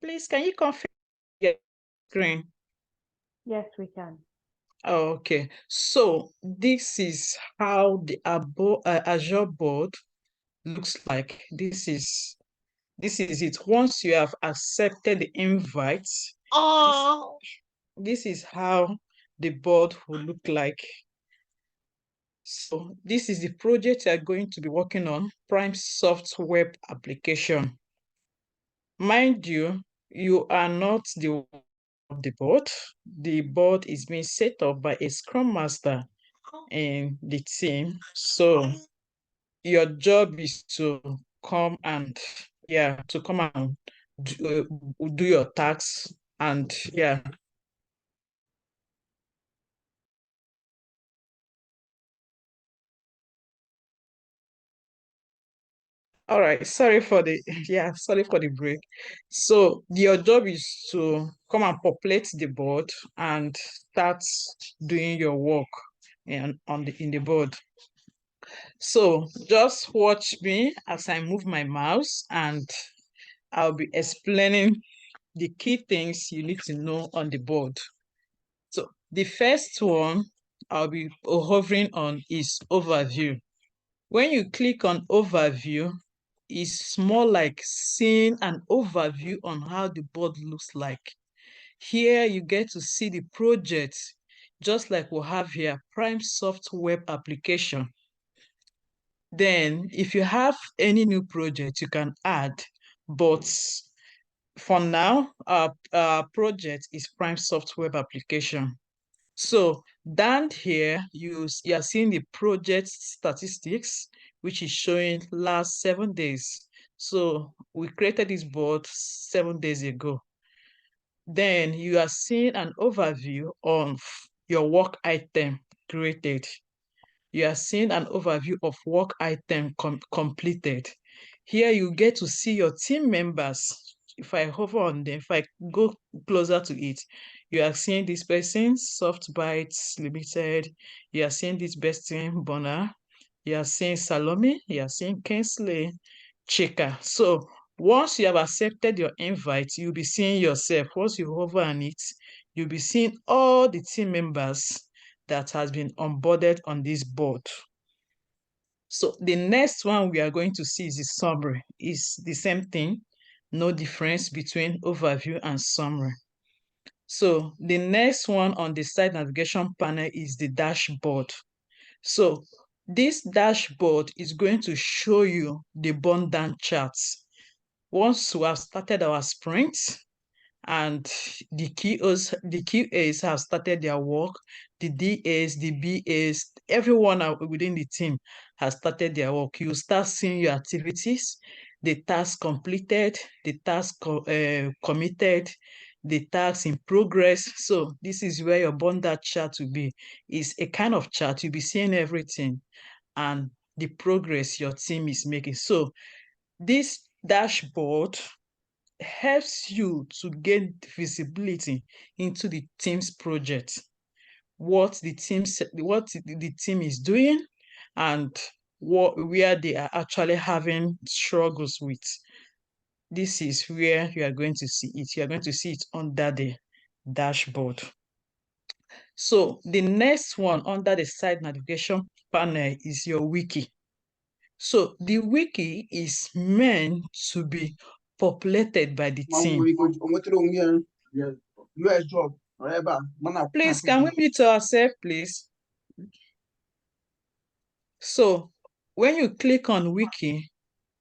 Please, can you confirm your screen? Yes, we can. Okay, so this is how the Azure board looks like. This is it. Once you have accepted the invite, this is how the board will look like. So this is the project you are going to be working on, Prime Soft Web Application. Mind you, you are not the one of the board. The board is being set up by a Scrum Master in the team. So your job is to come and do your tasks and All right, sorry for the sorry for the break. So your job is to come and populate the board and start doing your work in the board. So just watch me as I move my mouse and I'll be explaining the key things you need to know on the board. So the first one I'll be hovering on is overview. When you click on overview, it's more like seeing an overview on how the board looks like. Here you get to see the project, just like we have here, Prime Soft Web Application. Then if you have any new project, you can add, but for now, our project is Prime Soft Web Application. So down here, you are seeing the project statistics, which is showing last 7 days. So we created this board 7 days ago. Then you are seeing an overview of your work item created. You are seeing an overview of work item completed. Here you get to see your team members. If I hover on them, if I go closer to it, you are seeing this person, Softbyt Limited. You are seeing this person, Bonner. You are seeing Salome. You are seeing Kensley, Chika. So once you have accepted your invite, you'll be seeing yourself. Once you hover on it, you'll be seeing all the team members that has been onboarded on this board. So the next one we are going to see is the summary. It's the same thing, no difference between overview and summary. So the next one on the site navigation panel is the dashboard. So this dashboard is going to show you the burn down charts. Once we have started our sprint, and the QAs have started their work, the DAs, the BAs, everyone within the team has started their work. You start seeing your activities, the task completed, the task committed, the tasks in progress. So this is where your bundle chart will be. It's a kind of chart. You'll be seeing everything and the progress your team is making. So this dashboard helps you to gain visibility into the team's project, what the team is doing, and where they are actually having struggles with. This is where you are going to see it. You are going to see it under the dashboard. So the next one under the site navigation panel is your wiki. So the wiki is meant to be populated by the team. Please, can we mute ourselves, please? So when you click on wiki,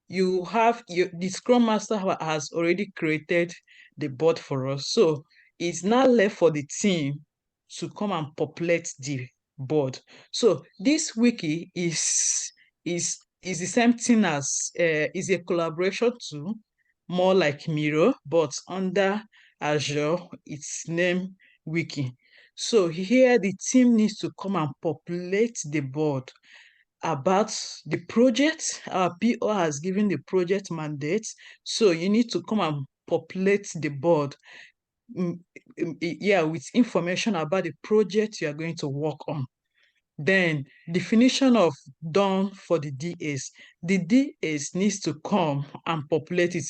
you have the Scrum Master has already created the board for us. So it's now left for the team to come and populate the board. So this wiki is the same thing as is a collaboration tool, more like Miro, but under Azure, it's named wiki. So here the team needs to come and populate the board about the project. Our PO has given the project mandate, so you need to come and populate the board with information about the project you are going to work on. Then definition of done for the DAs. The DAs needs to come and populate it.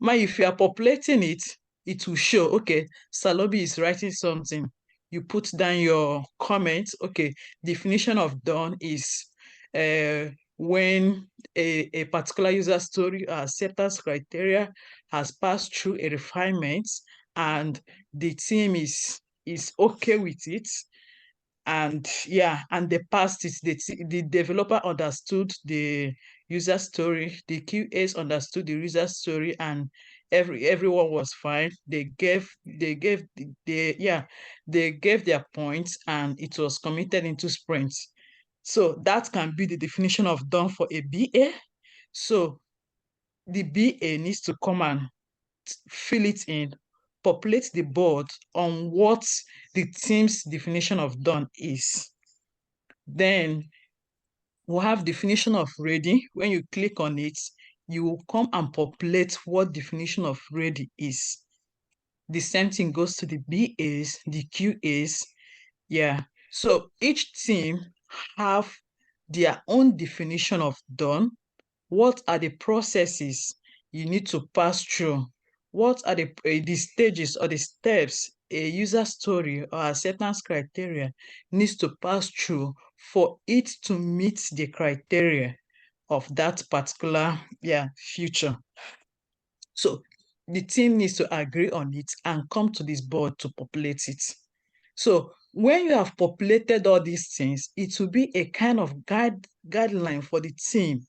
If you are populating it, it will show, okay, Salobi is writing something. You put down your comment. Okay, definition of done is when a particular user story or acceptance criteria has passed through a refinement and the team is okay with it, and yeah, and they passed it. The developer understood the user story, the QAs understood the user story, and everyone was fine. They gave their points, and it was committed into sprints. So that can be the definition of done for a BA. So the BA needs to come and fill it in, populate the board on what the team's definition of done is. Then we'll have definition of ready. When you click on it, you will come and populate what definition of ready is. The same thing goes to the BAs, the QAs. Yeah. So each team have their own definition of done. What are the processes you need to pass through? What are the stages or the steps a user story or acceptance criteria needs to pass through for it to meet the criteria of that particular feature? So the team needs to agree on it and come to this board to populate it. So when you have populated all these things, it will be a kind of guideline for the team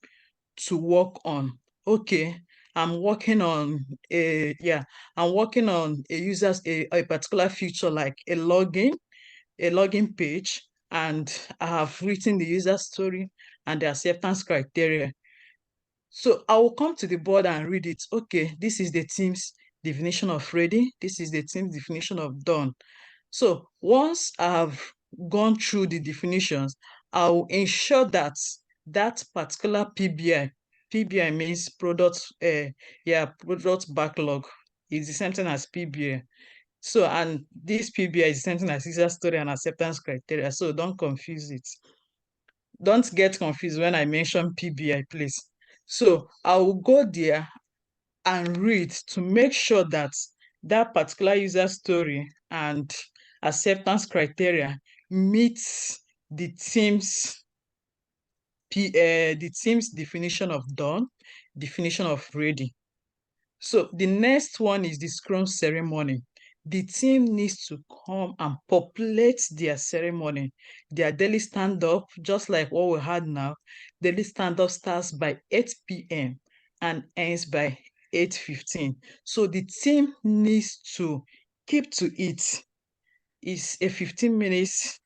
to work on. Okay, I'm working on a user's a particular feature like a login page, and I have written the user story and the acceptance criteria. So I will come to the board and read it. Okay, this is the team's definition of ready. This is the team's definition of done. So once I've gone through the definitions, I will ensure that that particular PBI means product backlog, is the same thing as PBI. So, and this PBI is the same thing as user story and acceptance criteria. So don't confuse it. Don't get confused when I mention PBI, please. So I will go there and read to make sure that that particular user story and acceptance criteria meets the team's definition of done, definition of ready. So the next one is the Scrum ceremony. The team needs to come and populate their ceremony, their daily stand-up, just like what we had now. Daily stand-up starts by 8 p.m. and ends by 8:15. So the team needs to keep to it. It's a 15 minutes,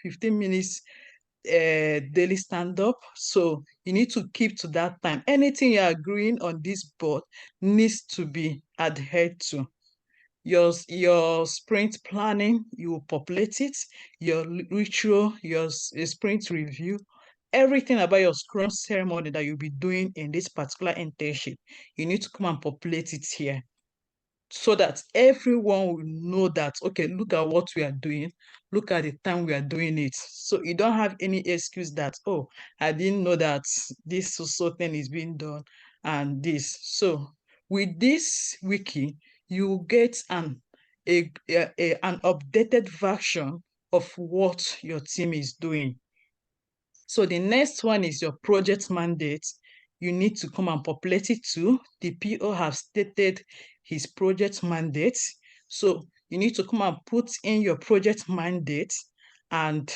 15 minutes daily stand-up. So you need to keep to that time. Anything you're agreeing on this board needs to be adhered to. Your sprint planning, you will populate it. Your ritual, your sprint review, everything about your Scrum ceremony that you'll be doing in this particular internship, you need to come and populate it here, so that everyone will know that, okay, look at what we are doing, look at the time we are doing it. So you don't have any excuse that, oh, I didn't know that this so thing is being done and this. So with this wiki, you get an updated version of what your team is doing. So the next one is your project mandate. You need to come and populate it too. The PO has stated his project mandate. So you need to come and put in your project mandate, and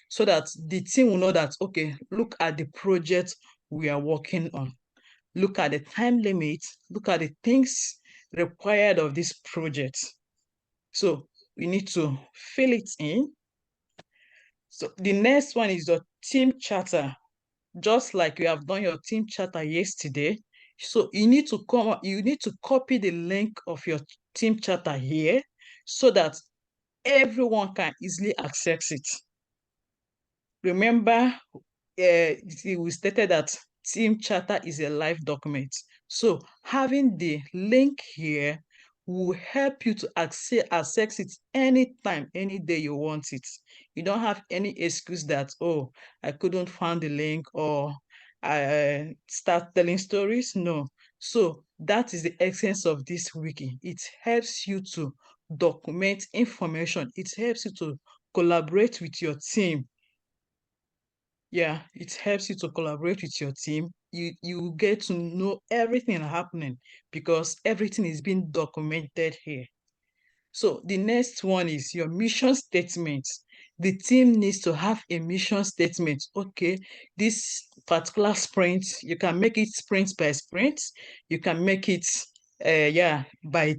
so that the team will know that, okay, look at the project we are working on. Look at the time limit. Look at the things required of this project. So we need to fill it in. So the next one is your team charter. Just like you have done your team charter yesterday. So you need to copy the link of your team charter here so that everyone can easily access it. Remember, we stated that team charter is a live document. So having the link here will help you to access it anytime, any day you want it. You don't have any excuse that, oh, I couldn't find the link, or I start telling stories. No. So That is the essence of this wiki. It helps you to document information. It helps you to collaborate with your team. Yeah, it helps you to collaborate with your team. You get to know everything happening because everything is being documented here. So the next one is your mission statement. The team needs to have a mission statement. Okay, this particular sprint, you can make it sprint by sprint. You can make it, yeah, by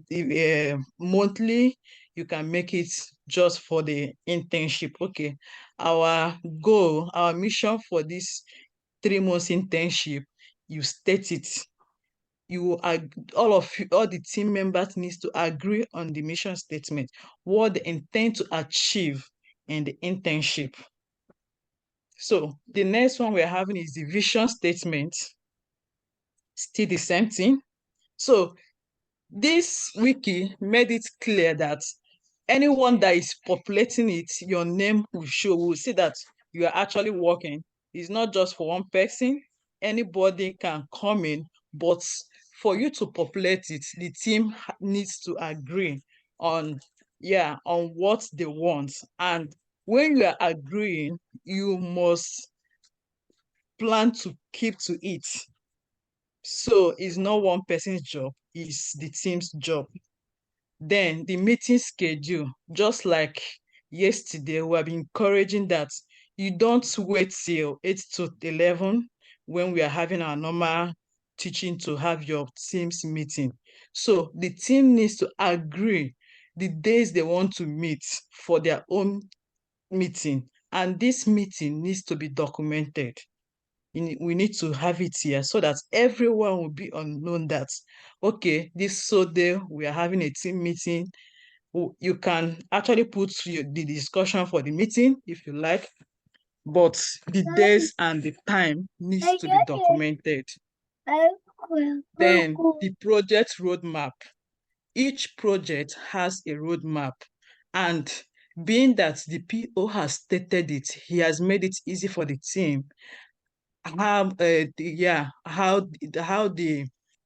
monthly. You can make it just for the internship. Okay, our goal, our mission for this 3 months internship, you state it. All the team members needs to agree on the mission statement, what they intend to achieve in the internship. So the next one we're having is the vision statement. Still the same thing. So this wiki made it clear that anyone that is populating it, your name will show, will see that you are actually working. It's not just for one person. Anybody can come in, but for you to populate it, the team needs to agree on, yeah, on what they want. And when you are agreeing, you must plan to keep to it. So it's not one person's job, it's the team's job. Then the meeting schedule, just like yesterday, we have been encouraging that you don't wait till 8 to 11 when we are having our normal teaching to have your team's meeting. So the team needs to agree the days they want to meet for their own meeting. And this meeting needs to be documented. We need to have it here so that everyone will be unknown that, okay, this so day we are having a team meeting. You can actually put the discussion for the meeting if you like, but the days and the time needs to be documented. Then the project roadmap. Each project has a roadmap, and being that the PO has stated it, he has made it easy for the team how the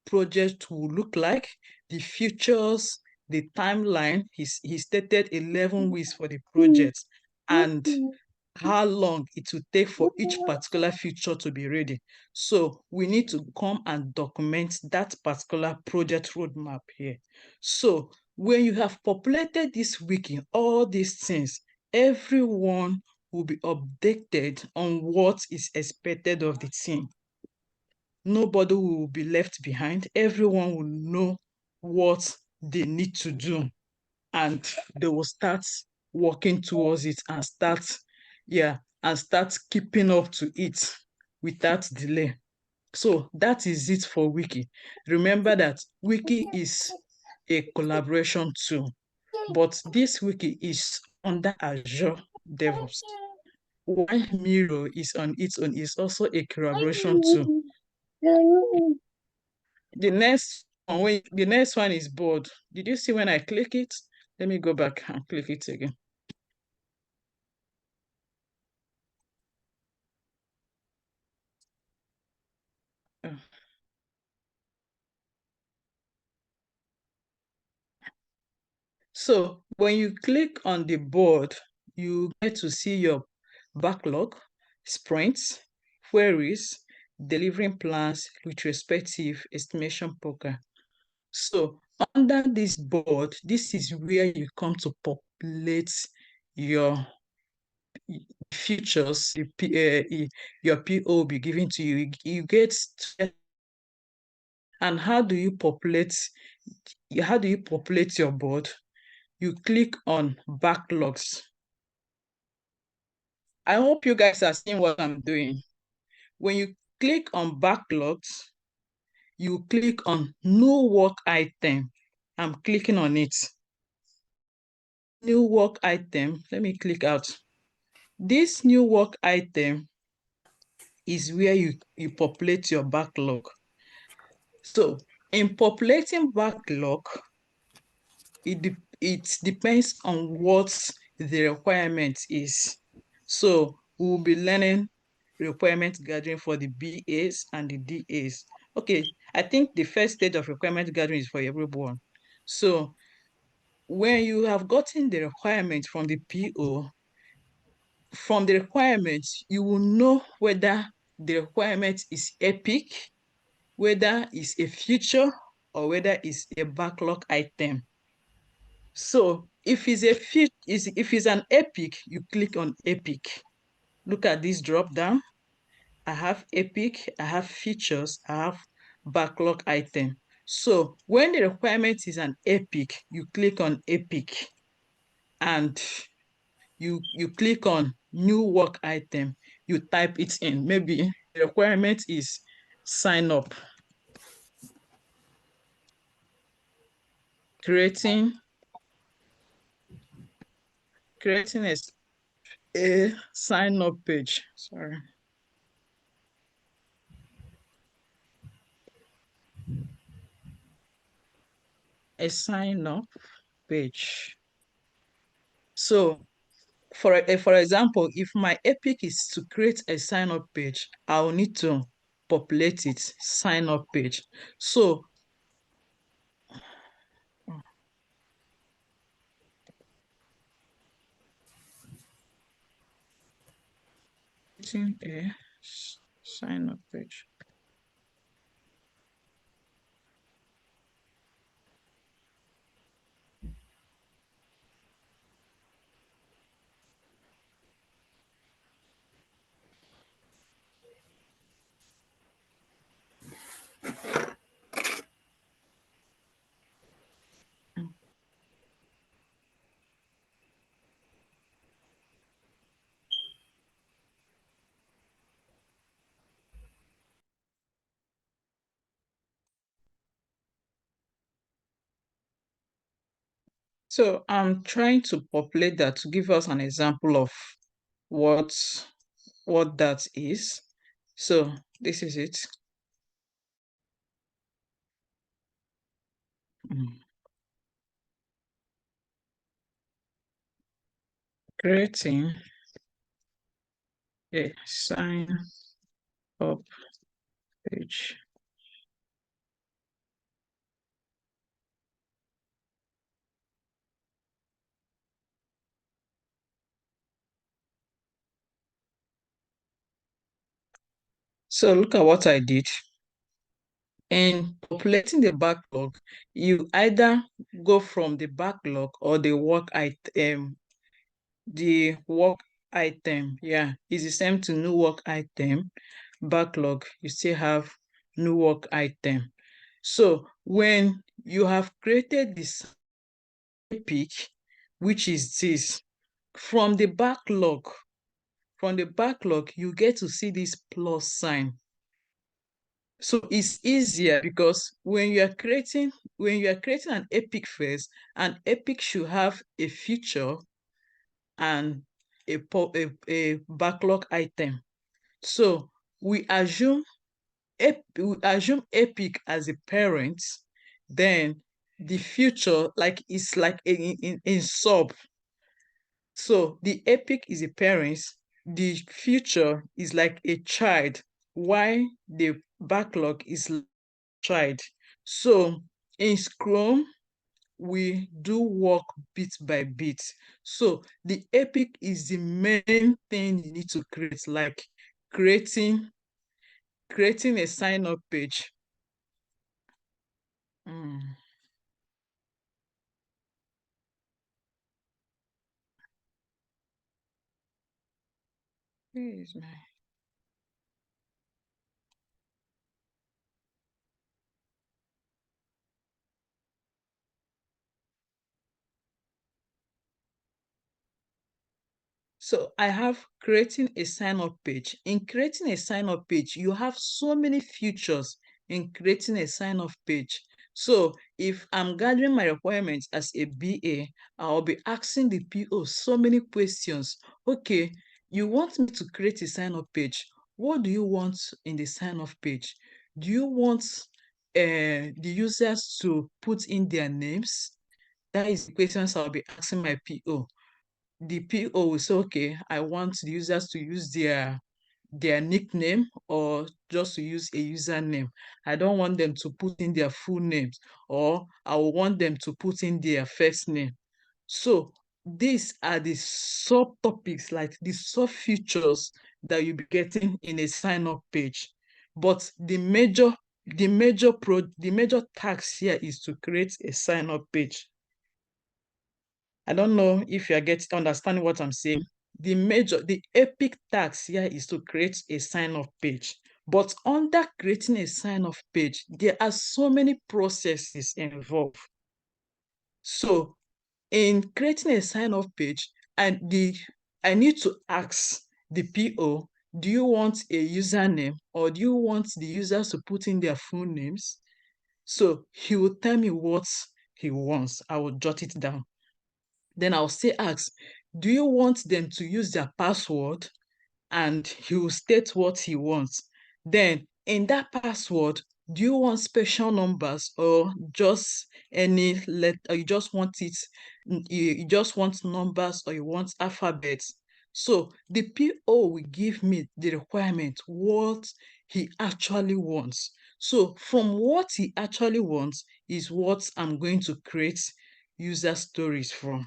project will look like, the features, the timeline. He stated 11 weeks for the project, and how long it will take for each particular feature to be ready. So we need to come and document that particular project roadmap here. So when you have populated this wiki, all these things, everyone will be updated on what is expected of the team. Nobody will be left behind. Everyone will know what they need to do, and they will start working towards it and start keeping up to it without delay. So that is it for wiki. Remember that wiki is a collaboration tool, but this wiki is under Azure DevOps. While Miro is on its own, is also a collaboration tool. The next one is board. Did you see when I click it? Let me go back and click it again. So when you click on the board, you get to see your backlog, sprints, queries, delivering plans, retrospective, estimation poker. So under this board, this is where you come to populate your features. Your PO will be given to you. You get and how do you populate your board? You click on backlogs. I hope you guys are seeing what I'm doing. When you click on backlogs, you click on new work item. I'm clicking on it. New work item, let me click out. This new work item is where you populate your backlog. So in populating backlog, it depends on what the requirement is. So we'll be learning requirement gathering for the BAs and the DAs. Okay, I think the first stage of requirement gathering is for everyone. So when you have gotten the requirement from the PO, from the requirements, you will know whether the requirement is epic, whether it's a feature, or whether it's a backlog item. So if it's an epic, you click on epic. Look at this drop down. I have epic, I have features, I have backlog item. So when the requirement is an epic, you click on epic and you click on new work item, you type it in. Maybe the requirement is sign up, creating creating a sign up page. Sorry. A sign up page. So for example, if my epic is to create a sign up page, I'll need to populate it, sign up page. So creating a sign up page. So I'm trying to populate that to give us an example of what what that is. So this is it. Mm. Creating a sign up page. So look at what I did. In populating the backlog, you either go from the backlog or the work item. Yeah, it's the same to new work item. Backlog, you still have new work item. So when you have created this epic, which is this, from the backlog, you get to see this plus sign. So it's easier because when you are creating an epic first, an epic should have a feature and a backlog item. So we assume epic as a parent, then the future like is like in sub. So the epic is a parent, the future is like a child, while the backlog is like a child. So in Scrum, we do work bit by bit. So the epic is the main thing you need to create, like creating creating a sign up page. Mm. Where is my So I have creating a sign up page. In creating a sign up page, you have so many features in creating a sign up page. So if I'm gathering my requirements as a BA, I'll be asking the PO so many questions. Okay, you want me to create a sign up page. What do you want in the sign up page? Do you want the users to put in their names? That is the questions I'll be asking my PO. The PO will say, okay, I want the users to use their nickname or just to use a username. I don't want them to put in their full names, or I will want them to put in their first name. So these are the subtopics, like the sub features that you'll be getting in a sign up page. But the major task here is to create a sign up page. I don't know if you are understanding what I'm saying. The epic task here is to create a sign up page. But under creating a sign up page, there are so many processes involved. So in creating a sign off page, I need to ask the PO, do you want a username or do you want the users to put in their full names? So he will tell me what he wants. I will jot it down. Then I'll say ask, do you want them to use their password? And he will state what he wants. Then in that password, do you want special numbers or just any letter, or you just want it, you just want numbers or you want alphabets? So the PO will give me the requirement, what he actually wants. So from what he actually wants is what I'm going to create user stories from.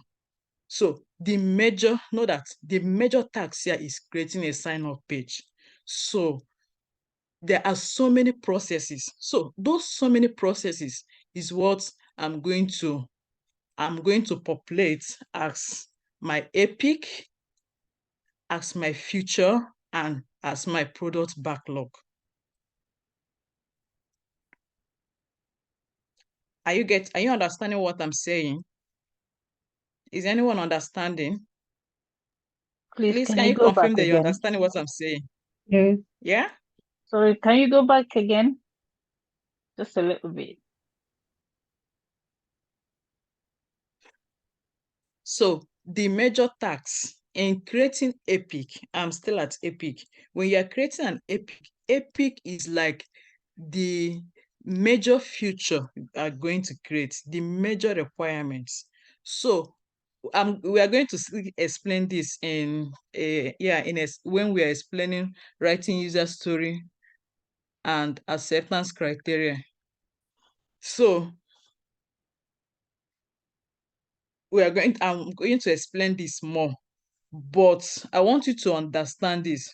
So know that the major task here is creating a sign-up page. So there are so many processes. So those so many processes is what I'm going to populate as my epic, as my future, and as my product backlog. Are you understanding what I'm saying? Is anyone understanding? Please, Please, can can you you go back confirm that you're again? understanding what I'm saying? Yes. Yeah? Sorry, can you go back again? Just a little bit. So the major tasks in creating Epic, I'm still at Epic. When you're creating an Epic, Epic is like the major feature you are going to create, the major requirements. So we are going to explain this in when we are explaining writing user story and acceptance criteria. So I'm going to explain this more, but I want you to understand this.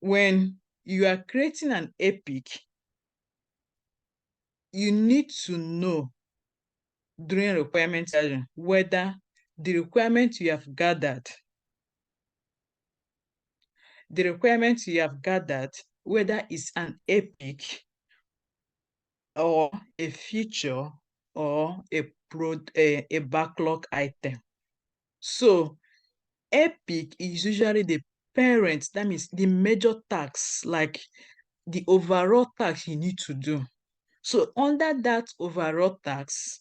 When you are creating an epic, you need to know during requirement gathering whether the requirement you have gathered, whether it's an epic or a feature or a backlog item. So epic is usually the parent, that means the major tasks, like the overall task you need to do. So under that overall task,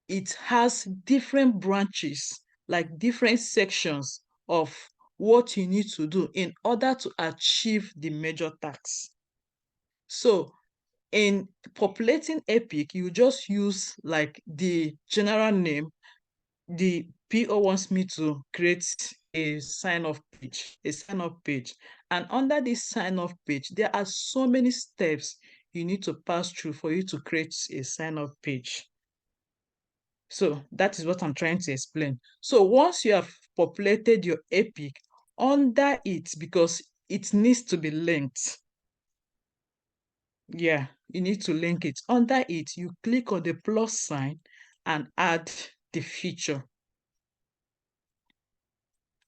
it has different branches, like different sections of what you need to do in order to achieve the major task. So in populating Epic, you just use like the general name. The PO wants me to create a sign-off page. And under this sign-off page, there are so many steps you need to pass through for you to create a sign-off page. So that is what I'm trying to explain. So once you have populated your epic, under it, because it needs to be linked. Yeah, you need to link it. Under it, you click on the plus sign and add the feature.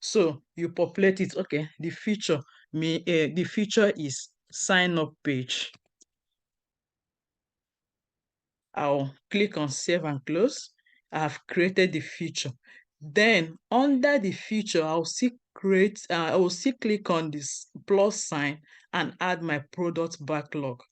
So you populate it. Okay, the feature is sign up page. I'll click on save and close. I have created the feature. Then under the feature, I will still click on this plus sign and add my product backlog.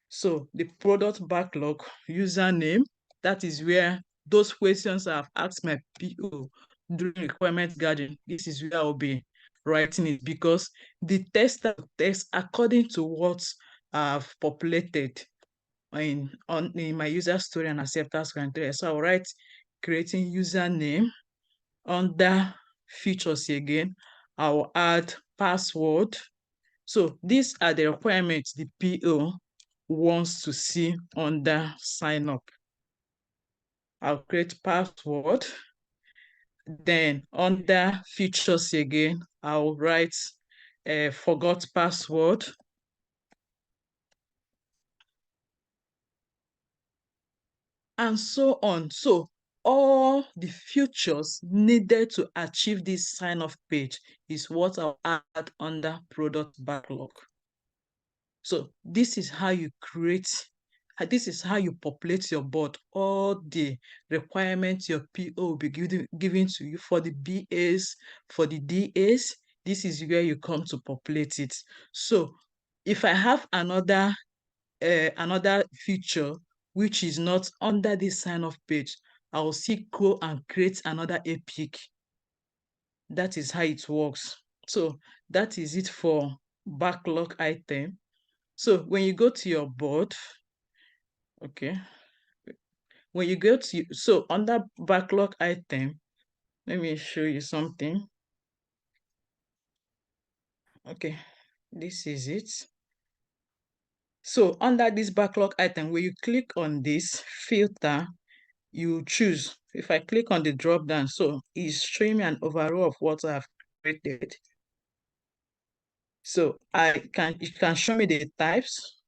So the product backlog username, that is where those questions I've asked my PO during requirement gathering, this is where I'll be writing it, because the tester tests according to what I've populated in my user story and acceptance criteria. So I'll write creating username. Under features again, I will add password. So these are the requirements the PO wants to see under sign up. I'll create password. Then under features again, I'll write forgot password. And so on. So all the features needed to achieve this sign-off page is what I'll add under product backlog. So this is how you create, this is how you populate your board. All the requirements your PO will be giving to you for the BAs, for the DAs. This is where you come to populate it. So if I have another feature which is not under this sign-off page, I will still go and create another epic. That is how it works. So that is it for backlog item. So when you go to your board, okay, when you go to, so under backlog item, let me show you something. Okay, this is it. So under this backlog item, when you click on this filter, you choose. If I click on the drop down, so it's showing me an overview of what I've created. So it can show me the types.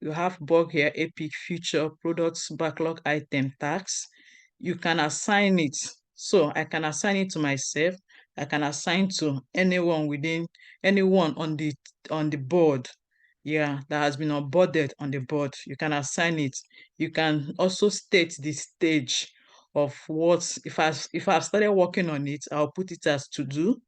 You have bug here, epic, feature, products, backlog item, tags. You can assign it. So I can assign it to myself. I can assign to anyone on the board. Yeah, that has been onboarded on the board. You can assign it. You can also state the stage of what, if I've started working on it, I'll put it as to do.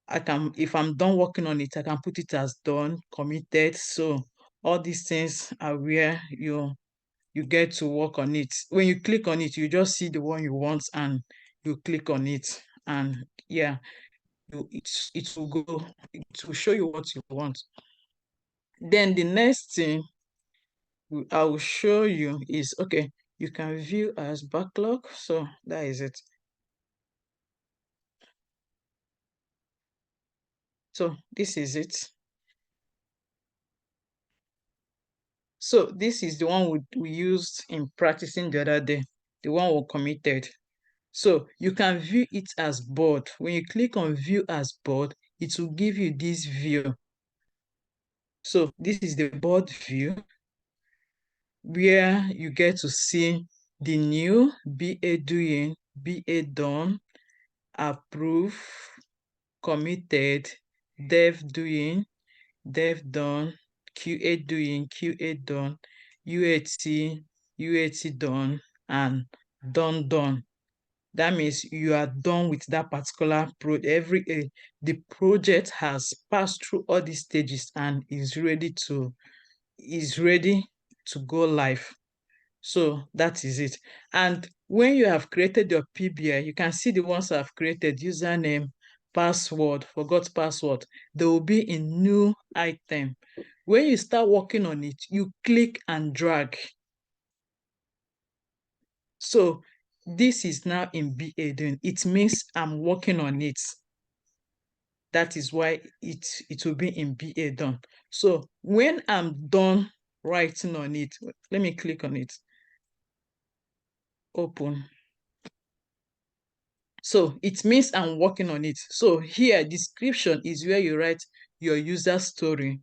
I can, if I'm done working on it, I can put it as done, committed. So all these things are where you get to work on it. When you click on it, you just see the one you want and you click on it. And yeah, it will go, it will show you what you want. Then the next thing I will show you is, okay, you can view as backlog. So that is it. So this is it. So this is the one we used in practicing the other day, the one we committed. So you can view it as board. When you click on view as board, it will give you this view. So this is the board view where you get to see the new BA doing, BA done, approve, committed, dev doing, dev done, QA doing, QA done, UAT, UAT done, and done. That means you are done with that particular the project has passed through all these stages and is ready to go live. So that is it. And when you have created your PBI, you can see the ones I've created: username, password, forgot password. They will be in new item. When you start working on it, you click and drag. So this is now in BA doing. It means I'm working on it. That is why it will be in BA done. So when I'm done writing on it, let me click on it. Open. So it means I'm working on it. So here, description is where you write your user story.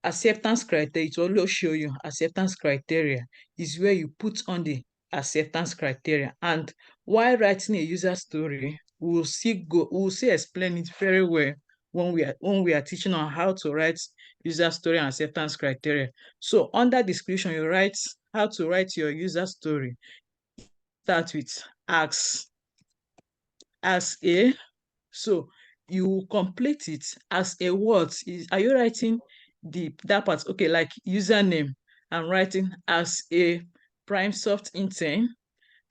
Acceptance criteria, it will also show you acceptance criteria is where you put on the acceptance criteria. And while writing a user story, we'll see explain it very well when we are teaching on how to write user story and acceptance criteria. So under description, you write how to write your user story. Start with ask a. So you complete it as a what is, are you writing that part? Okay, like username, I'm writing as a prime soft intern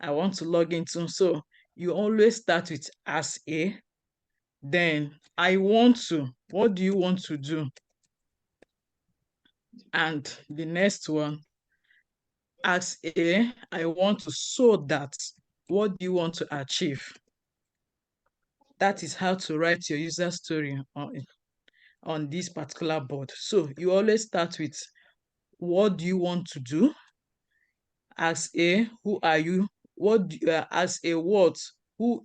I want to log into. So you always start with as a. Then I want to, what do you want to do? And the next one, as a, I want to, so that, what do you want to achieve? That is how to write your user story on this particular board. So you always start with, what do you want to do? As a, who are you? As a what? Who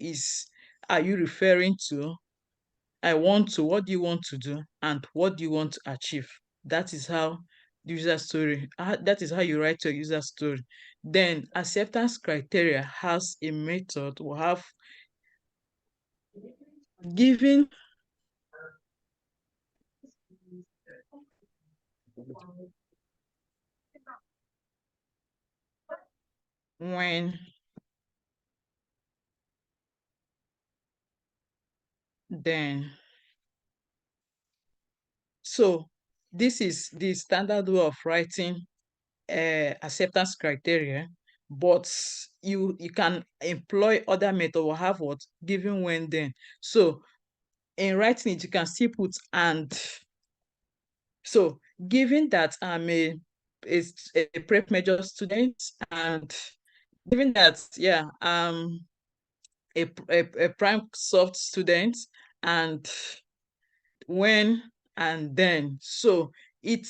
are you referring to? I want to, what do you want to do? And what do you want to achieve? That is how user story, that is how you write your user story. Then acceptance criteria has a method, will have given when, then. So this is the standard way of writing acceptance criteria, but you can employ other method or have what, given, when, then. So in writing it, you can still put and. So given that I'm a prep major student, and given that, yeah, a prime soft student, and when, and then. So it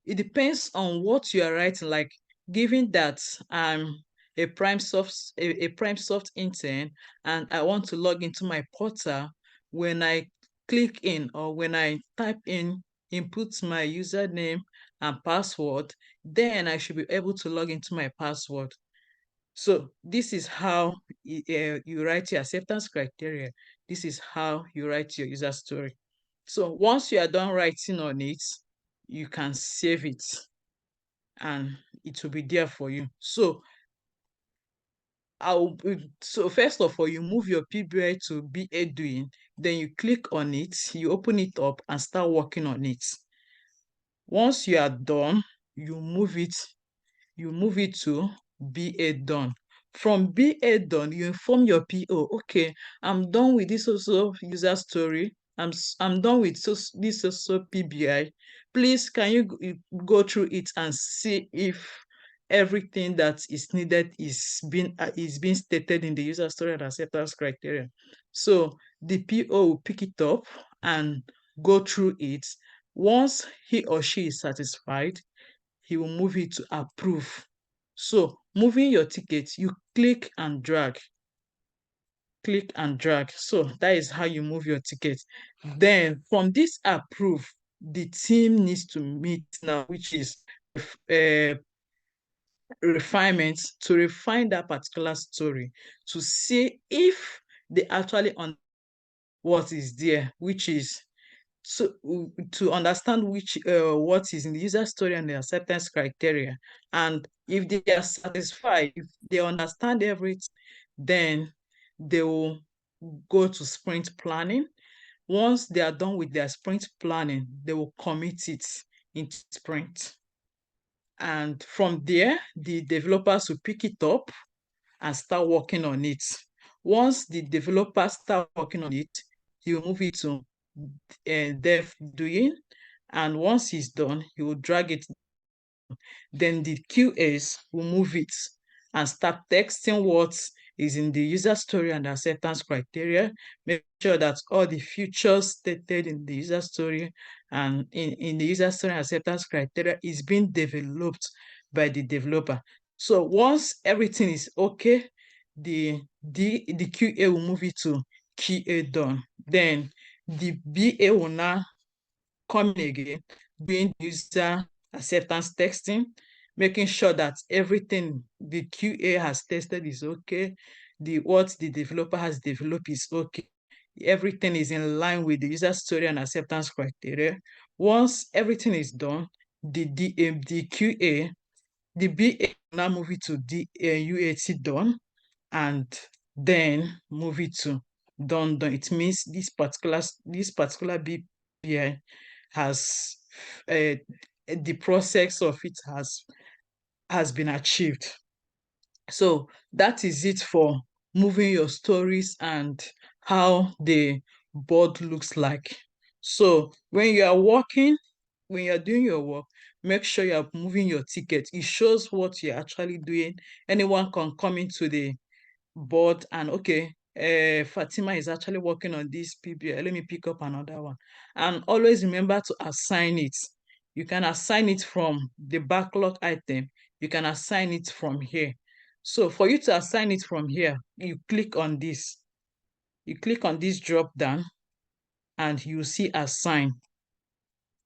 depends on what you are writing. Like, given that I'm a prime soft intern, and I want to log into my portal, when I click in, or when I type in, input my username and password, then I should be able to log into my password. So this is how you write your acceptance criteria. This is how you write your user story. So once you are done writing on it, you can save it, and it will be there for you. So so first of all, you move your PBI to BA doing, then you click on it, you open it up and start working on it. Once you are done, you move it to BA done. From BA done, you inform your PO, okay, I'm done with this also user story. I'm done with this also PBI. Please, can you go through it and see if everything that is needed is being stated in the user story and acceptance criteria. So the PO will pick it up and go through it. Once he or she is satisfied, he will move it to approve. So moving your ticket, you click and drag, click and drag. So that is how you move your ticket. Then from this approve, the team needs to meet now, which is uh, refinement, to refine that particular story, to see if they actually understand what is there, which is, so to understand which what is in the user story and the acceptance criteria. And if they are satisfied, if they understand everything, then they will go to sprint planning. Once they are done with their sprint planning, they will commit it into sprint. And from there, the developers will pick it up and start working on it. Once the developers start working on it, he will move it to dev doing, and once he's done, he will drag it. Then the QAs will move it and start texting what is in the user story and acceptance criteria. Make sure that all the features stated in the user story and in the user story and acceptance criteria is being developed by the developer. So once everything is okay, the QA will move it to QA done. Then the BA will now come again, doing user acceptance testing, making sure that everything the QA has tested is okay, what the developer has developed is okay, everything is in line with the user story and acceptance criteria. Once everything is done, the QA, the BA will now move it to the UAT done, and then move it to done. It means this particular BPI has the process of it has been achieved. So that is it for moving your stories and how the board looks like. So when you are working, when you're doing your work, make sure you're moving your ticket. It shows what you're actually doing. Anyone can come into the board and, okay, Fatima is actually working on this PBI. Let me pick up another one. And always remember to assign it. You can assign it from the backlog item. You can assign it from here. So for you to assign it from here, you click on this. You click on this drop down and you see assign.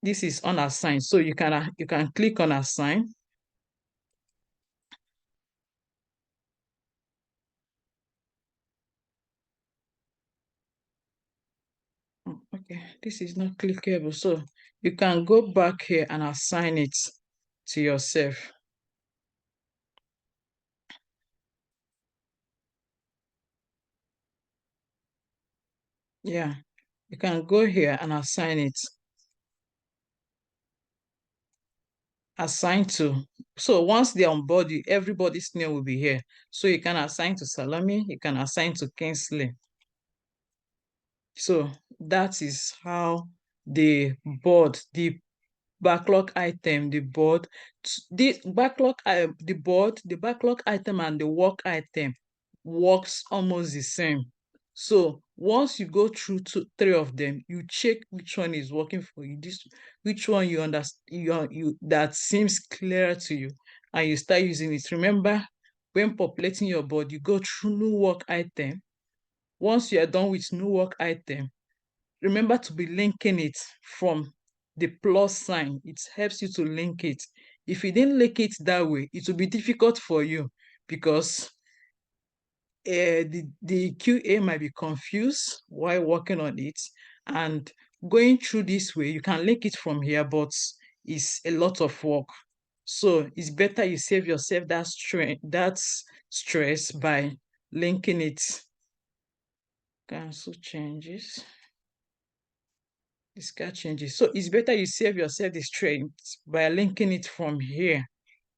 This is unassigned. So you can click on assign. Oh, okay, this is not clickable. So you can go back here and assign it to yourself. Yeah, you can go here and assign it. Assign to. So once they're on board, everybody's name will be here. So you can assign to Salami, you can assign to Kingsley. So that is how the board, the backlog item, the board, the backlog, the board, the backlog item and the work item works almost the same. So once you go through three of them, you check which one is working for you, this which one you understand, you that seems clearer to you, and you start using it. Remember, when populating your board, you go through new work item. Once you are done with new work item, remember to be linking it from the plus sign. It helps you to link it. If you didn't link it that way, it will be difficult for you because the QA might be confused while working on it. And going through this way, you can link it from here, but it's a lot of work. So it's better you save yourself that stress by linking it. Cancel changes. Discard changes. So it's better you save yourself the strength by linking it from here.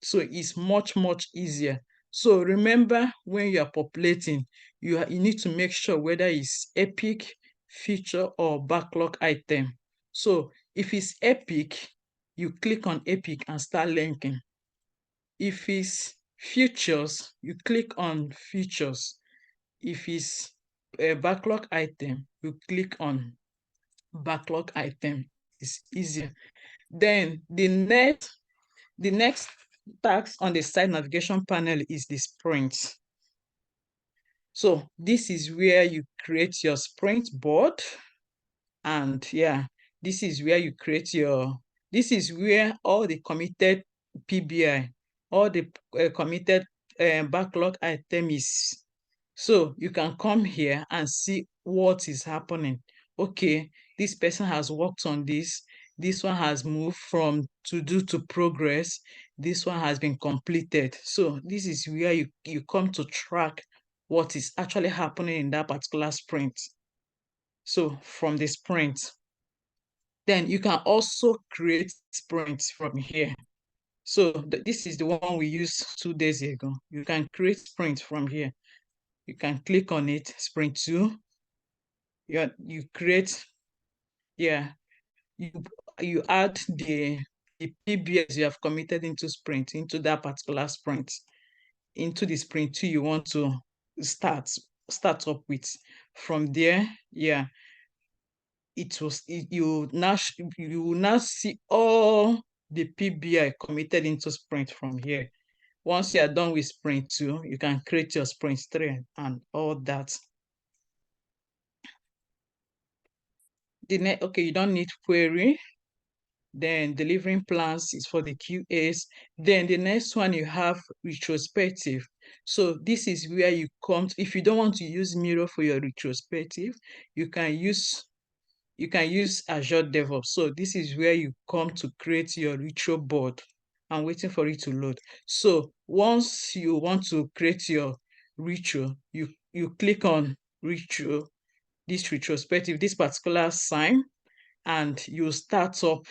So it's much, much easier. So remember, when you are populating, you need to make sure whether it's epic, feature, or backlog item. So if it's epic, you click on epic and start linking. If it's features, you click on features. If it's a backlog item, you click on backlog item. Is easier. Then the next task on the side navigation panel is the sprint. So this is where you create your sprint board. And yeah, this is where you create your, this is where all the committed PBI, all the committed backlog item is. So you can come here and see what is happening. Okay, this person has worked on this. This one has moved from to do to progress. This one has been completed. So this is where you come to track what is actually happening in that particular sprint. So from the sprint, then you can also create sprints from here. So this is the one we used 2 days ago. You can create sprints from here. You can click on it, sprint 2. You create, yeah, you you add the PBS you have committed into sprint, into that particular sprint, into the sprint 2 you want to start up with. From there, yeah, you will now see all the PBI committed into sprint from here. Once you are done with sprint 2, you can create your sprint 3 and all that. Okay, you don't need query. Then delivering plans is for the QAs. Then the next one you have retrospective. So this is where you come to, if you don't want to use Miro for your retrospective, you can use Azure DevOps. So this is where you come to create your retro board. I'm waiting for it to load. So once you want to create your retro, you click on retro, this retrospective, this particular sign, and you start up,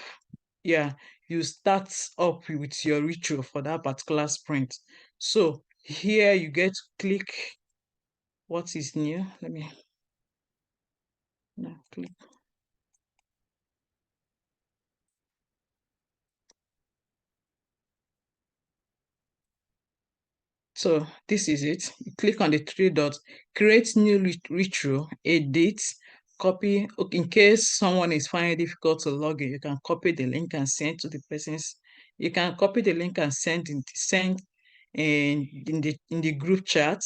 yeah, you start up with your retro for that particular sprint. So here you get to click what is new. Let me click. So this is it. You click on the three dots, create new ritual, edit, copy. Okay, in case someone is finding it difficult to log in, you can copy the link and send to the person's. You can copy the link and send in the group chat.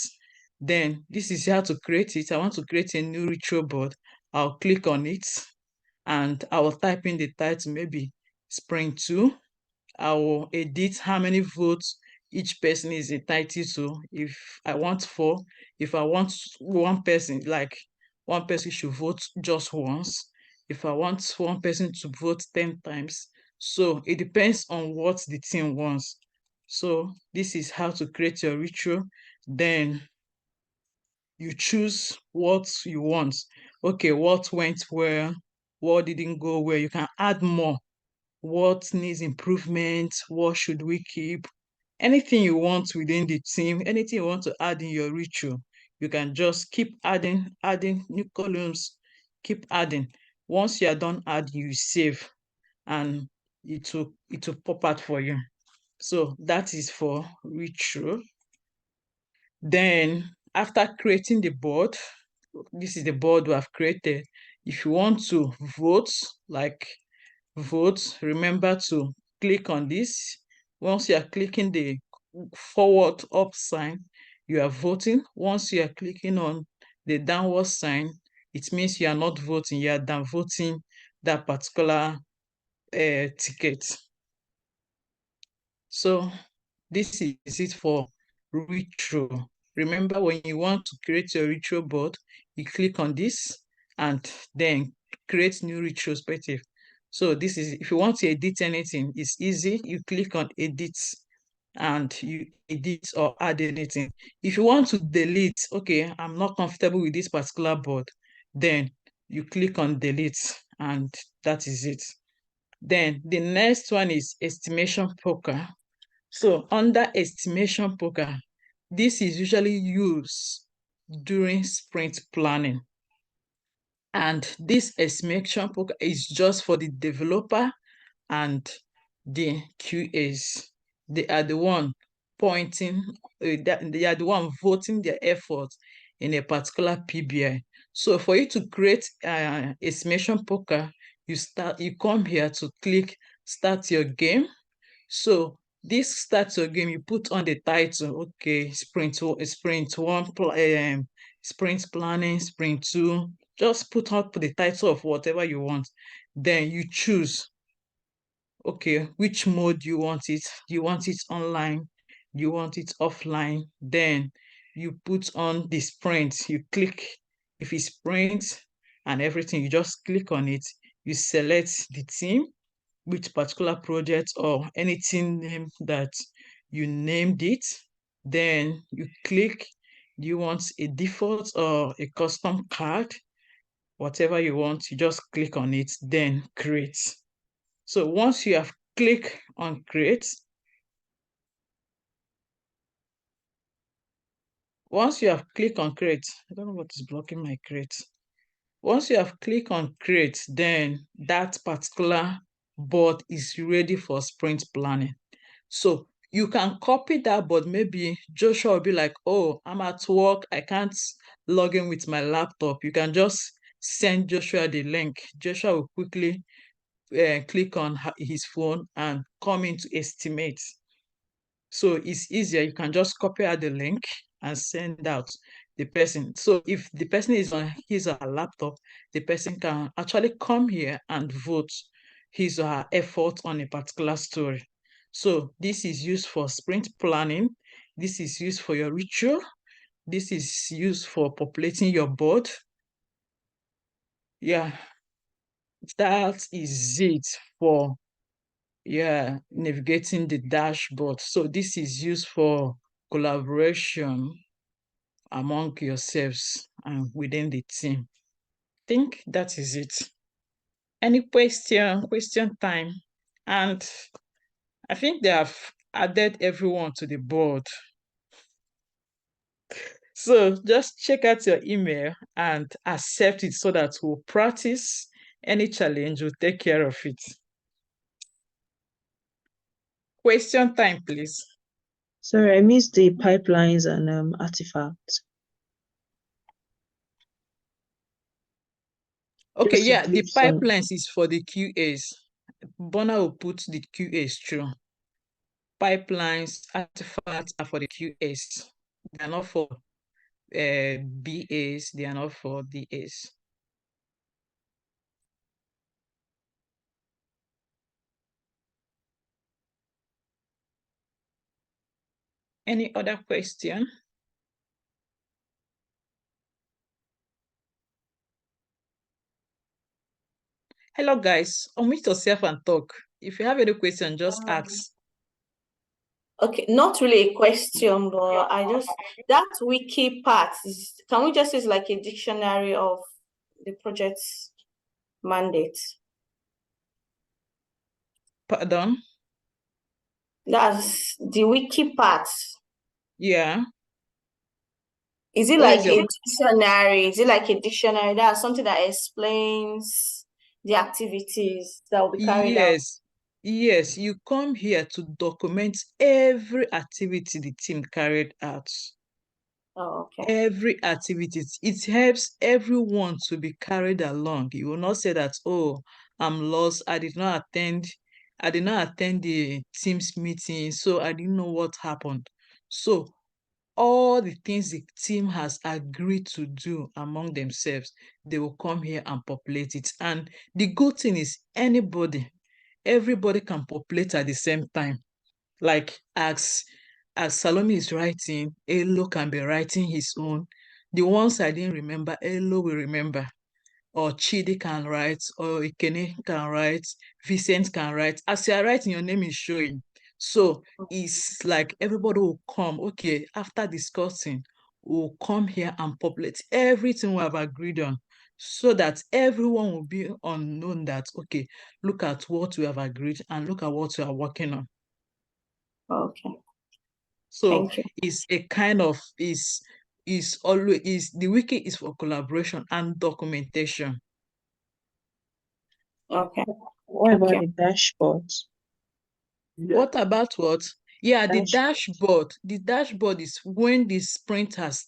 Then this is how to create it. I want to create a new ritual board. I'll click on it and I will type in the title, maybe Spring 2. I will edit how many votes each person is entitled to. If I want 4, if I want one person, like one person should vote just once. If I want one person to vote 10 times. So it depends on what the team wants. So this is how to create your ritual. Then you choose what you want. Okay, what went well, what didn't go well. You can add more. What needs improvement? What should we keep? Anything you want within the team, anything you want to add in your ritual, you can just keep adding new columns, keep adding. Once you are done adding, you save and it will pop out for you. So that is for ritual. Then after creating the board, this is the board we have created. If you want to vote, like vote, remember to click on this. Once you are clicking the forward up sign, you are voting. Once you are clicking on the downward sign, it means you are not voting, you are done voting that particular ticket. So this is it for ritual. Remember, when you want to create your ritual board, you click on this and then create new retrospective. So this is, if you want to edit anything, it's easy. You click on edit and you edit or add anything. If you want to delete, okay, I'm not comfortable with this particular board, then you click on delete and that is it. Then the next one is estimation poker. So under estimation poker, this is usually used during sprint planning. And this estimation poker is just for the developer and the QAs. They are the one pointing, they are the one voting their effort in a particular PBI. So for you to create estimation poker, you come here to click start your game. So this starts your game, you put on the title, okay, sprint one, sprint planning, sprint 2. Just put up the title of whatever you want. Then you choose, okay, which mode you want it. You want it online, you want it offline. Then you put on the sprint, you click, if it's sprint and everything, you just click on it. You select the team, which particular project or anything name that you named it. Then you click, do you want a default or a custom card? Whatever you want, you just click on it, then create. So once you have clicked on create, once you have clicked on create, I don't know what is blocking my create. Once you have clicked on create, then that particular board is ready for sprint planning. So you can copy that, but maybe Joshua will be like, oh, I'm at work, I can't log in with my laptop. You can just send Joshua the link. Joshua will quickly click on his phone and come in to estimate. So it's easier. You can just copy out the link and send out the person. So if the person is on his or her laptop, the person can actually come here and vote his or her effort on a particular story. So this is used for sprint planning. This is used for your ritual. This is used for populating your board. Yeah, that is it for navigating the dashboard. So this is used for collaboration among yourselves and within the team. I think that is it. Any question time? And I think they have added everyone to the board. So just check out your email and accept it so that we'll practice any challenge, we'll take care of it. Question time, please. Sorry, I missed the pipelines and artifacts. Okay, Just to yeah, the give some. pipelines is for the QAs. Bona will put the QAs through. Pipelines, artifacts are for the QAs. They are not for BAs, they are not for DAs. Any other question? Hello guys, unmute yourself and talk. If you have any question, just ask. Okay, not really a question, but that wiki part can we just use like a dictionary of the project's mandate? Pardon? That's the wiki part. Yeah. Is it What like is a your dictionary? Is it like a dictionary? That's something that explains the activities that will be carried out. Yes, you come here to document every activity the team carried out. Oh, okay. Every activity. It helps everyone to be carried along. You will not say that, oh, I'm lost. I did not attend the team's meeting, so I didn't know what happened. So all the things the team has agreed to do among themselves, they will come here and populate it. And the good thing is everybody can populate at the same time. Like as Salome is writing, Elo can be writing his own. The ones I didn't remember, Elo will remember. Or Chidi can write, or Ikene can write, Vincent can write. As you are writing, your name is showing. So it's like everybody will come. Okay, after discussing, we'll come here and populate everything we have agreed on, so that everyone will be unknown that, okay, look at what we have agreed and look at what we are working on. Okay. So Thank you. it's a kind of is always is the wiki is for collaboration and documentation. Okay. What about Okay. the dashboard? What about what? Yeah, the Dashboard. dashboard is when the sprint has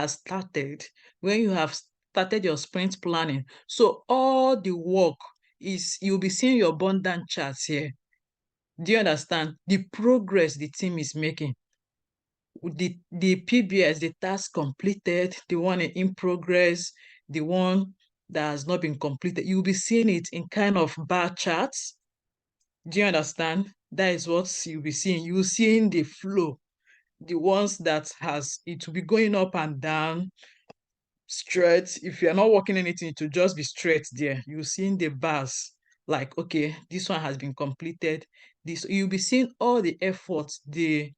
started, when you have started your sprint planning. So all the work is you'll be seeing your abundant charts here. Do you understand the progress the team is making? The PBS, the task completed, the one in progress, the one that has not been completed. You'll be seeing it in kind of bar charts. Do you understand? That is what you'll be seeing. You'll seeing the flow, the ones that has it will be going up and down, straight. If you're not working anything, it will just be straight there. You'll seeing the bars, like, okay, this one has been completed. This you'll be seeing all the efforts, the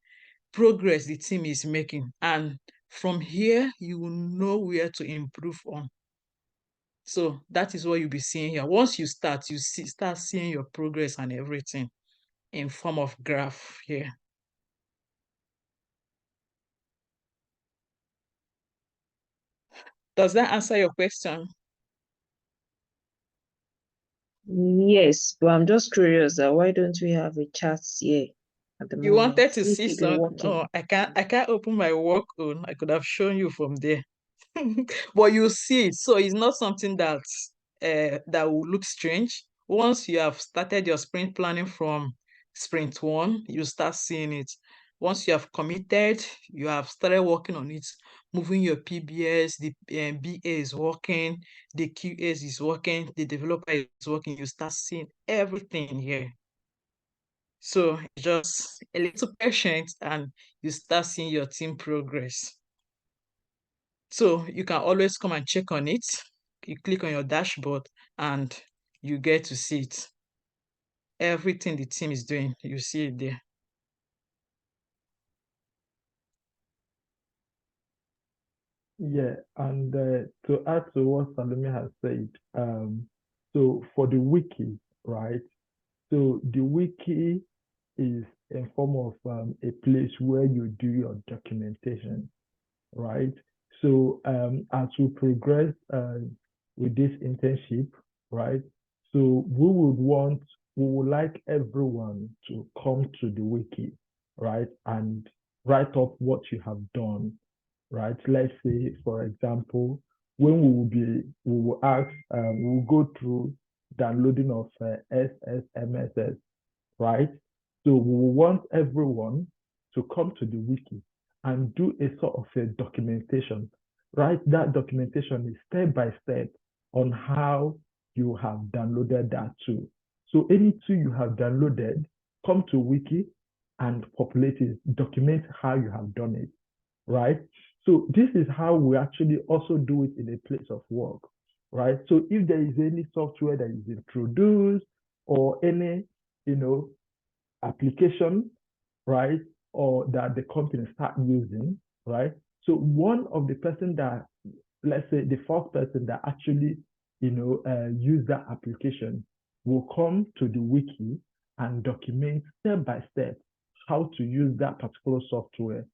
progress the team is making, and from here you will know where to improve on. So that is what you'll be seeing here. Once you start, start seeing your progress and everything in form of graph here. Does that answer your question? Yes, but I'm just curious that why don't we have a chat here at the You moment? wanted to If see you've been some? working. No, I can't open my work on. I could have shown you from there. But you see it. So it's not something that will look strange. Once you have started your sprint planning from sprint one, you start seeing it. Once you have committed, you have started working on it, moving your PBS, the BA is working, the QAs is working, the developer is working, you start seeing everything here. So just a little patient and you start seeing your team progress. So you can always come and check on it. You click on your dashboard and you get to see it. Everything the team is doing, you see it there. Yeah, and to add to what Salome has said, so for the wiki, right? So the wiki is a form of a place where you do your documentation, right? So as we progress with this internship, right? So we would like everyone to come to the wiki, right? And write up what you have done, right? Let's say, for example, when we will ask, we will go through downloading of SSMSS, right? So we will want everyone to come to the wiki and do a sort of a documentation, right? That documentation is step by step on how you have downloaded that tool. So any tool you have downloaded, come to wiki and populate it, document how you have done it, right? So this is how we actually also do it in a place of work, right? So if there is any software that is introduced or any, application, right, or that the company start using, right? So one of the person that, let's say the first person that actually, use that application will come to the wiki and document step by step how to use that particular software,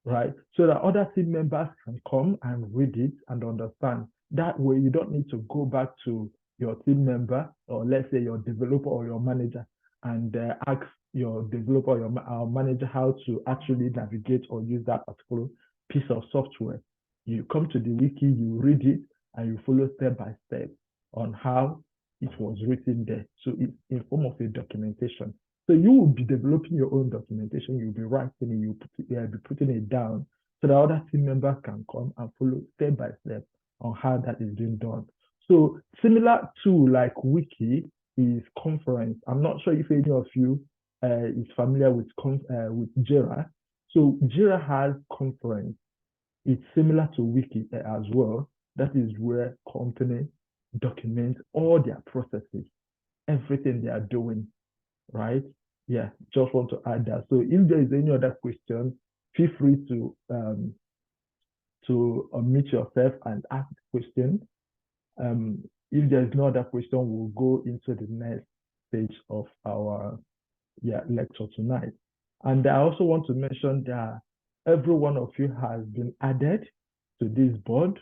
right? So that other team members can come and read it and understand. That way, you don't need to go back to your team member or let's say your developer or your manager and ask your developer or your manager how to actually navigate or use that particular piece of software. You come to the wiki, you read it, and you follow step by step on how it was written there. So it's in form of a documentation. So you will be developing your own documentation. You'll be writing it. You'll be putting it down so that other team members can come and follow step by step on how that is being done. So similar to like wiki is conference. I'm not sure if any of you is familiar with Jira. So Jira has conference. It's similar to wiki as well. That is where company document all their processes, everything they are doing, right? Yeah, just want to add that. So if there is any other question, feel free to unmute yourself and ask the question. If there's no other question, we'll go into the next stage of our lecture tonight. And I also want to mention that every one of you has been added to this board.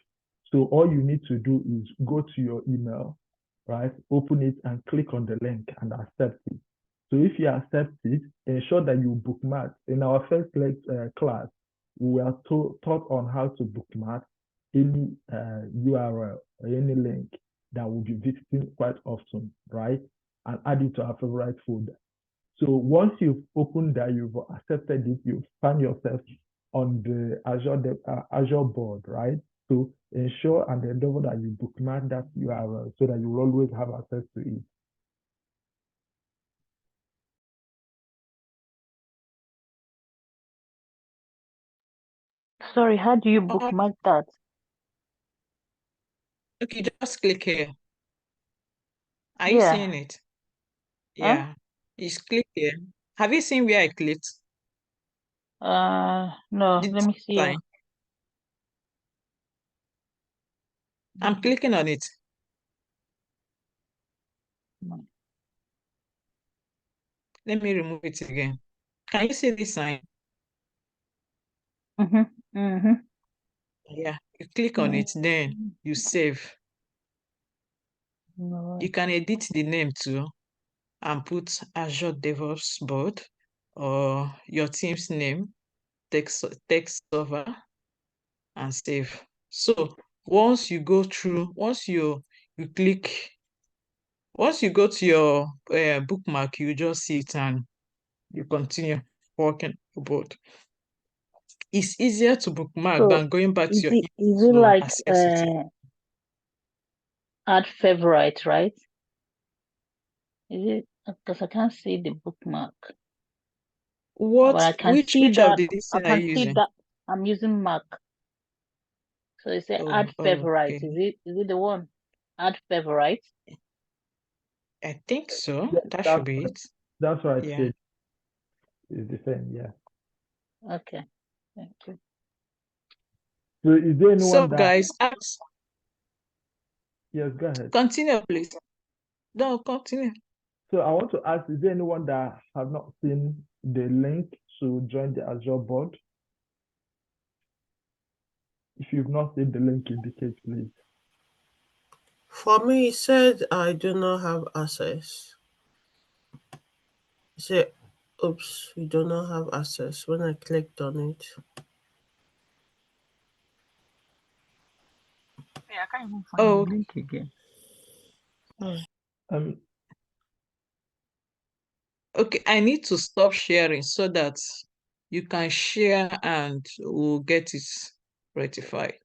So all you need to do is go to your email, right? Open it and click on the link and accept it. So if you accept it, ensure that you bookmark. In our first class, we are taught on how to bookmark any URL or any link that we'll be visiting quite often, right? And add it to our favorite folder. So once you've opened that, you've accepted it, you find yourself on the Azure board, right? So ensure and endeavor that you bookmark that URL so that you will always have access to it. Sorry, how do you bookmark that? Okay, just click here. Are you seeing it? Yeah. Just click here. Have you seen where I clicked? No, The let me see. sign. I'm clicking on it. Let me remove it again. Can you see this sign? Yeah. You click on it, then you save. You can edit the name too and put Azure DevOps board or your team's name, text server, and save. So once you go through, once you go to your bookmark, you just see it and you continue working board. It's easier to bookmark So than going back to your is email it to like access it. add favorite, right? Is it because I can't see the bookmark? But I can Which see of that the this thing are you using? I'm using Mac. So it says add favorite. Okay. Is it the one? Add favorite? I think so. Yeah, That should be it. That's right. Yeah. It's the same, yeah. Okay, thank you. So is there anyone So that guys, ask. yes, go ahead. Continue, please. No, continue. So I want to ask, is there anyone that have not seen the link to join the Azure board? If you've not seen the link, indicate please. For me, it said I do not have access. Say Oops, we do not have access when I clicked on it. Yeah, I can't even find Oh, the link again. Um, okay. I need to stop sharing so that you can share and we'll get it rectified.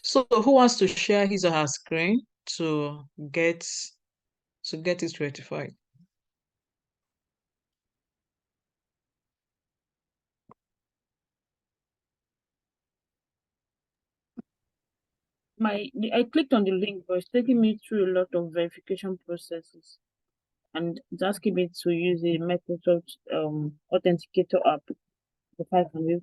So who wants to share his or her screen to get it rectified? I clicked on the link, but it's taking me through a lot of verification processes, and it's asking me to use a Microsoft authenticator app before I can use